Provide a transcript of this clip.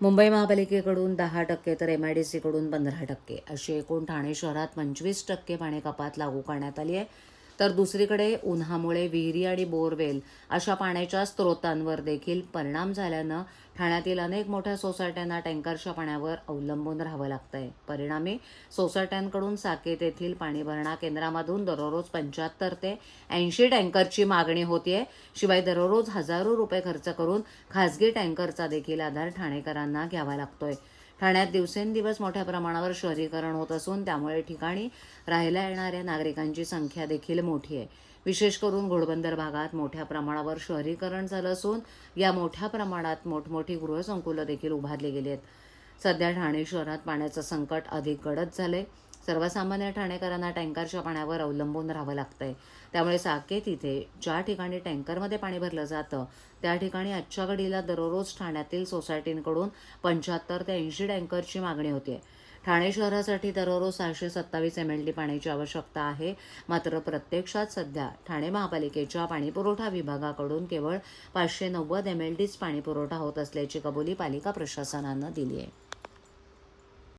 मुंबई महापालिकेकडून 10% तर MIDCकडून 15% अशी एकूण ठाणे शहरात 25% पाणी कपात लागू करण्यात आली आहे. तर दुसरीकडे उन्हामुळे विहिरी आणि बोरवेल अशा पाण्याच्या स्रोतांवर देखील परिणाम झाल्यानं ठाण्यातील अनेक मोठ्या सोसायट्यांना टँकरच्या पाण्यावर अवलंबून राहावं लागतंय. परिणामी सोसायट्यांकडून साकेत येथील पाणी भरणा केंद्रामधून दररोज 75 ते 80 टँकरची मागणी होतीये. शिवाय दररोज हजारो रुपये खर्च करून खासगी टँकरचा देखील आधार ठाणेकरांना घ्यावा लागतोय. ठाण्यात दिवसेंदिवस मोठ्या प्रमाणावर शहरीकरण होत असून त्यामुळे ठिकाणी राहायला येणाऱ्या नागरिकांची संख्या देखील मोठी आहे. विशेष करून घोडबंदर भागात मोठ्या प्रमाणावर शहरीकरण झालं असून या मोठ्या प्रमाणात मोठमोठी गृहसंकुलं देखील उभारली गेली आहेत. सध्या ठाणे शहरात पाण्याचं संकट अधिक गडद झालंय. सर्वसामान्य ठाणेकरांना टँकरच्या पाण्यावर अवलंबून राहावं लागतंय. त्यामुळे साकेत इथे ज्या ठिकाणी टँकरमध्ये पाणी भरलं जातं त्या ठिकाणी आजच्या घडीला दररोज ठाण्यातील सोसायटींकडून 75 ते 80 टँकरची मागणी होती. ठाणे शहरासाठी दररोज 627 MLD पाण्याची आवश्यकता आहे. मात्र प्रत्यक्षात सध्या ठाणे महापालिकेच्या पाणीपुरवठा विभागाकडून केवळ 590 MLDच पाणीपुरवठा होत असल्याची कबुली पालिका प्रशासनानं दिली आहे.